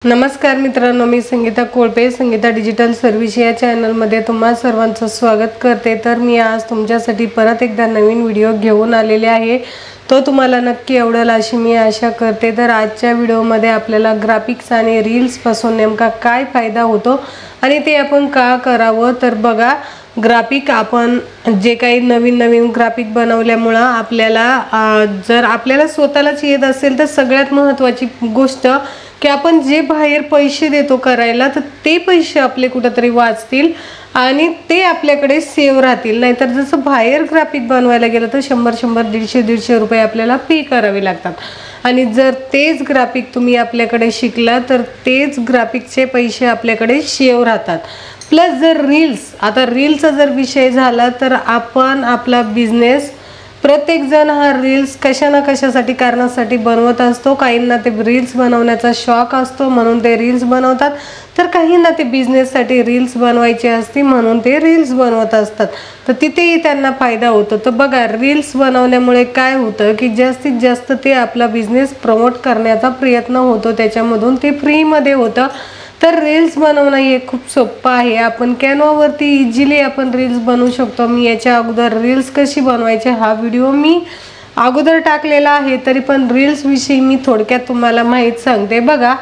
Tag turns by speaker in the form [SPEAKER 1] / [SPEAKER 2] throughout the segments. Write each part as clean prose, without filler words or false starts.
[SPEAKER 1] नमस्कार मित्रांनो, मी संगीता कोळपे Sangeeta digital service या चॅनलमध्ये तुम्हा सर्वांचं स्वागत करते। तर मी आज तुमच्यासाठी परत एकदा नवीन व्हिडिओ घेऊन आलेले आहे। तो तुम्हाला नक्की आवडेल अशी मी आशा करते। तर आजच्या व्हिडिओमध्ये आपल्याला ग्राफिक्स आणि रील्स पासून नेमका काय फायदा होतो आणि ते आपण का करावं तर बघा, ग्राफिक आपण जे काही नवीन ग्राफिक बनवल्यामुळे आपल्याला जर आपल्याला स्वतःलाच येत असेल तर सगळ्यात महत्त्वाची गोष्ट की आपण जे बाहेर पैसे देतो करायला तर ते पैसे आपले कुठेतरी वाचतील आणि ते आपल्याकडे सेव्ह राहतील। नाहीतर जसं बाहेर ग्राफिक बनवायला गेलं तर 100 150 रुपये आपल्याला पे करावे लागतात आणि जर तेच ग्राफिक तुम्ही आपल्याकडे शिकला तर तेच ग्राफिकचे पैसे आपल्याकडे सेव्ह राहतात। प्लस जर रील्सचा जर विषय झाला तर आपण आपला बिझनेस प्रत्येक जण हा रील्स कशा ना कशासाठी कारणासाठी बनवत असतो। काहींना ते रील्स बनवण्याचा शौक असतो म्हणून ते रील्स बनवतात, तर काहींना ते बिझनेससाठी रील्स बनवायची असते म्हणून ते रील्स बनवत असतात। तर तिथेही त्यांना फायदा होतो। तर बघा, रील्स बनवण्यामुळे काय होतं की जास्तीत जास्त ते आपला बिझनेस प्रमोट करण्याचा प्रयत्न होतो, त्याच्यामधून ते फ्रीमध्ये होतं। तर रील्स बनवणं हे खूप सोपं आहे। आपण कॅनवावरती इझिली आपण रील्स बनवू शकतो। मी याच्या अगोदर रील्स कशी बनवायचे हा व्हिडिओ मी अगोदर टाकलेला आहे, तरी पण रील्स विषयी मी थोडक्यात तुम्हाला माहिती सांगते। बघा,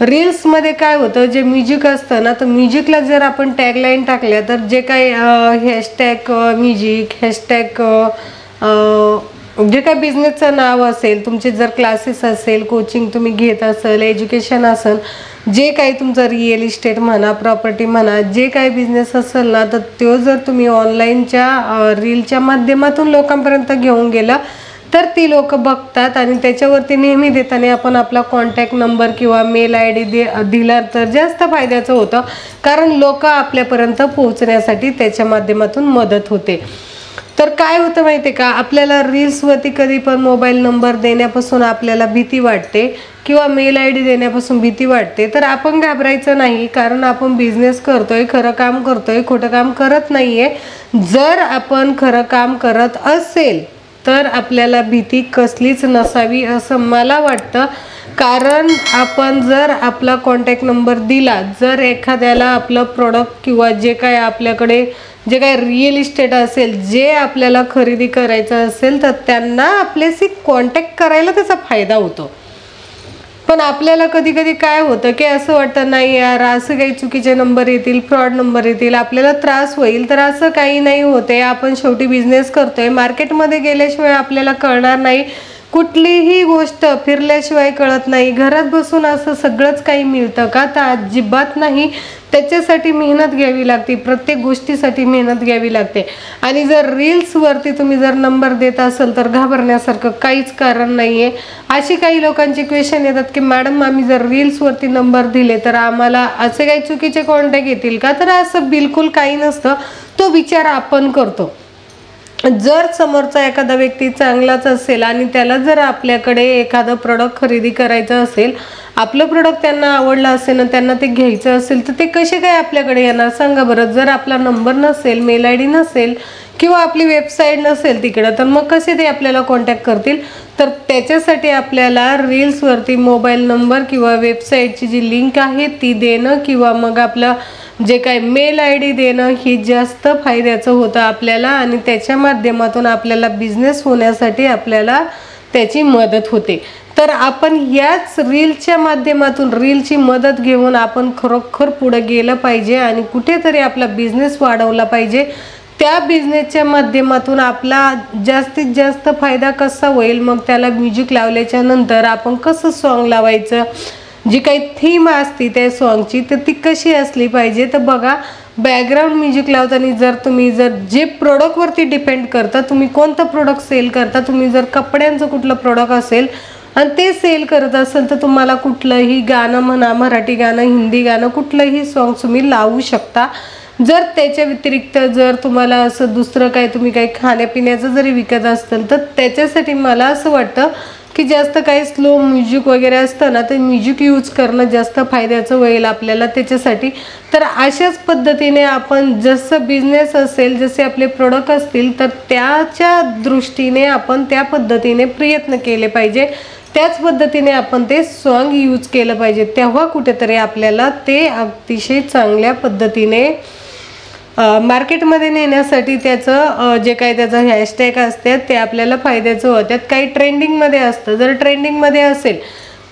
[SPEAKER 1] रील्समध्ये काय होतं, जे म्युझिक असतं ना, तर म्युझिकला जर आपण टॅगलाईन टाकल्या तर जे काही हॅशटॅग म्युझिक हॅशटॅग जे काही बिझनेसचं नाव असेल, तुमचे जर क्लासेस असेल, कोचिंग तुम्ही घेत असेल, एज्युकेशन असेल, जे काही तुमचं रिअल इस्टेट म्हणा, प्रॉपर्टी म्हणा, जे काही बिझनेस असेल ना, तर तो जर तुम्ही ऑनलाईनच्या रीलच्या माध्यमातून लोकांपर्यंत घेऊन गेला तर ती लोक बघतात आणि त्याच्यावरती नेहमी देताना आपण आपला कॉन्टॅक्ट नंबर किंवा मेल ID दिला तर जास्त फायद्याचं होतं, कारण लोक आपल्यापर्यंत पोहोचण्यासाठी त्याच्या माध्यमातून मदत होते। तर काय होतं माहिती आहे का, आपल्याला रील्सवरती कधी पण मोबाईल नंबर देण्यापासून आपल्याला भीती वाटते किंवा मेल ID देण्यापासून भीती वाटते। तर आपण घाबरायचं नाही, कारण आपण बिझनेस करतोय, खरं काम करतोय, खोटं काम करत नाहीये। जर आपण खरं काम करत असेल तर आपल्याला भीती कसलीच नसावी असं मला वाटतं, कारण आपण जर आपला कॉन्टॅक्ट नंबर दिला, जर एखाद्याला आपलं प्रोडक्ट किंवा जे काय आपल्याकडे जे काही रिअल इस्टेट असेल, जे आपल्याला खरेदी करायचं असेल तर त्यांना आपल्याशी कॉन्टॅक्ट करायला त्याचा फायदा होतो। पण आपल्याला कधी कधी काय होतं की असं वाटतं, नाही यार असं काही चुकीचे नंबर येतील, फ्रॉड नंबर येतील, आपल्याला त्रास होईल। तर असं काही नाही होते, आपण शेवटी बिझनेस करतोय, मार्केटमध्ये गेल्याशिवाय आपल्याला कळणार नाही, कुठलीही गोष्ट फिरल्याशिवाय कळत नाही। घरात बसून असं सगळंच काही मिळतं का, तर अजिबात नाही। त्याच्यासाठी मेहनत घ्यावी लागते, प्रत्येक गोष्टीसाठी मेहनत घ्यावी लागते। आणि जर रील्सवरती तुम्ही जर नंबर देत असाल तर घाबरण्यासारखं काहीच कारण नाही आहे। अशी काही लोकांचे क्वेश्चन येतात की मॅडम, आम्ही जर रील्सवरती नंबर दिले तर आम्हाला असे काही चुकीचे कॉन्टॅक्ट येतील का, तर असं बिलकुल काही नसतं, तो विचार आपण करतो। जर समोरचा एखादा व्यक्ती चांगलाच असेल आणि त्याला जर आपल्याकडे एखादं प्रोडक्ट खरेदी करायचं असेल, आपलं प्रोडक्ट त्यांना आवडलं असेल ना, त्यांना ते घ्यायचं असेल, तर ते कसे काय आपल्याकडे येणार सांगा बरं। जर आपला नंबर नसेल, मेल ID नसेल किंवा आपली वेबसाईट नसेल तिकडं, तर मग कसे ते आपल्याला कॉन्टॅक्ट करतील। तर त्याच्यासाठी आपल्याला रील्सवरती मोबाईल नंबर किंवा वेबसाईटची जी लिंक आहे ती देणं किंवा मग आपलं जे काही मेल ID देणं हे जास्त फायद्याचं होतं आपल्याला, आणि त्याच्या माध्यमातून आपल्याला बिझनेस होण्यासाठी आपल्याला त्याची मदत होते। तर आपण याच रीलच्या माध्यमातून रीलची मदत घेऊन आपण खरोखर पुढे गेलं पाहिजे आणि कुठेतरी आपला बिझनेस वाढवला पाहिजे। त्या बिझनेसच्या माध्यमातून आपला जास्तीत जास्त फायदा कसा होईल, मग त्याला म्युझिक लावल्याच्या नंतर आपण कसं सॉन्ग लावायचं, जी काही थीम असते त्या सॉन्गची तर ती कशी असली पाहिजे। तर बघा, बॅकग्राऊंड म्युझिक लावताना जर तुम्ही जे प्रोडक्टवरती डिपेंड करता, तुम्ही कोणतं प्रोडक्ट सेल करता, तुम्ही जर कपड्यांचं कुठलं प्रोडक्ट असेल आणि ते सेल करत असेल तर तुम्हाला कुठलंही गाणं म्हणा, मराठी गाणं, हिंदी गाणं, कुठलंही सॉन्ग तुम्ही लावू शकता। जर त्याच्या व्यतिरिक्त जर तुम्हाला असं दुसरं काही तुम्ही काही खाण्यापिण्याचं जरी विकत असेल तर त्याच्यासाठी मला असं वाटतं की जास्त काही स्लो म्युझिक वगैरे असतं ना, ते म्युझिक यूज करणं जास्त फायद्याचं होईल आपल्याला त्याच्यासाठी। तर अशाच पद्धतीने आपण जसं बिझनेस असेल, जसे आपले प्रोडक्ट असतील तर त्याच्या दृष्टीने आपण त्या पद्धतीने प्रयत्न केले पाहिजे। त्याच पद्धतीने आपण ते सॉन्ग यूज केलं पाहिजे, तेव्हा कुठेतरी आपल्याला ते अतिशय चांगल्या पद्धतीने मार्केटमध्ये नेण्यासाठी त्याचं जे काही त्याचं हॅशटॅग असतात ते आपल्याला फायद्याचं होतात. काही ट्रेंडिंगमध्ये असतं, जर ट्रेंडिंगमध्ये असेल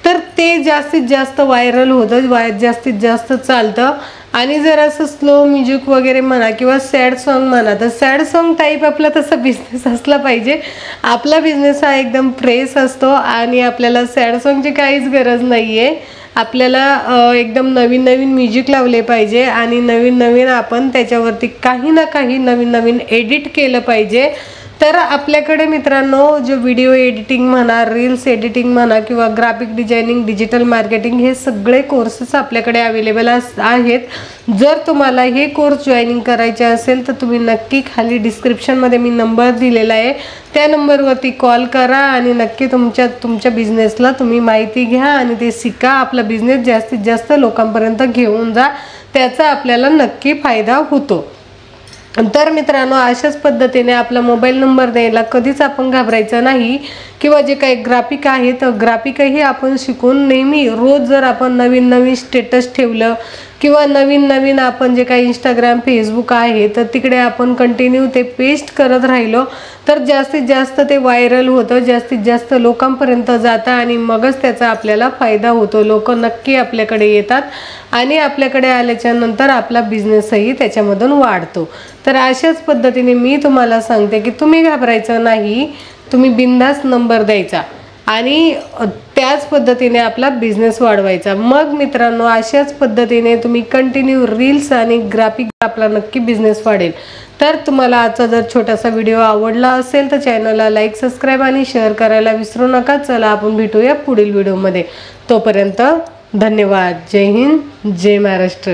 [SPEAKER 1] तर ते जास्तीत जास्त व्हायरल होतं, जास्तीत जास्त चालतं. आणि जर असं स्लो म्युझिक वगैरे म्हणा किंवा सॅड सॉन्ग म्हणा, तर सॅड सॉन्ग टाईप आपला तसा बिझनेस असला पाहिजे. आपला बिझनेस हा एकदम फ्रेश असतो आणि आपल्याला सॅड सॉन्गची काहीच गरज नाही आहे. आपल्याला एकदम नवीन नवीन म्युझिक लावले पाहिजे आणि नवीन नवीन आपण त्याच्यावरती काही ना काही नवीन नवीन एडिट केलं पाहिजे. तर आपल्याकडे मित्रांनो जो व्हिडिओ एडिटिंग म्हणा, रील्स एडिटिंग म्हणा किंवा ग्राफिक डिझायनिंग, डिजिटल मार्केटिंग हे सगळे कोर्सेस आपल्याकडे अवेलेबल आहेत. जर तुम्हाला हे कोर्स जॉईनिंग करायचे असेल तर तुम्ही नक्की खाली डिस्क्रिप्शनमध्ये मी नंबर दिलेला आहे, त्या नंबरवरती कॉल करा आणि नक्की तुमच्या बिझनेसला तुम्ही माहिती घ्या आणि ते शिका. आपला बिझनेस जास्तीत जास्त लोकांपर्यंत घेऊन जा, त्याचा आपल्याला नक्की फायदा होतो. तर मित्रांनो, अशाच पद्धतीने आपला मोबाईल नंबर द्यायला कधीच आपण घाबरायचं नाही. किंवा जे काही ग्राफिक आहे तर ग्राफिकही आपण शिकून नेहमी रोज जर आपण नवीन नवीन स्टेटस ठेवलं किंवा नवीन नवीन आपण जे काही इंस्टाग्राम, फेसबुक आहे तर तिकडे आपण कंटिन्यू ते पेस्ट करत राहिलो तर जास्तीत जास्त ते व्हायरल होतं, जास्तीत जास्त लोकांपर्यंत जातं आणि मगच त्याचा आपल्याला फायदा होतो. लोक नक्की आपल्याकडे येतात आणि आपल्याकडे आल्याच्या नंतर आपला बिझनेसही त्याच्यामधून वाढतो. तर अशाच पद्धतीने मी तुम्हाला सांगते की तुम्ही घाबरायचं नाही, तुम्ही बिनधास्त नंबर द्यायचा आणि त्याच पद्धतीने आपला बिझनेस वाढवायचा. मग मित्रांनो, अशाच पद्धतीने तुम्ही कंटिन्यू रील्स आणि ग्राफिक आपला नक्की बिझनेस वाढेल. तर तुम्हाला आजचा जर छोटासा व्हिडिओ आवडला असेल तर चॅनलला लाईक, सबस्क्राईब आणि शेअर करायला विसरू नका. चला आपण भेटूया पुढील व्हिडिओमध्ये. तोपर्यंत धन्यवाद. जय हिंद, जय महाराष्ट्र.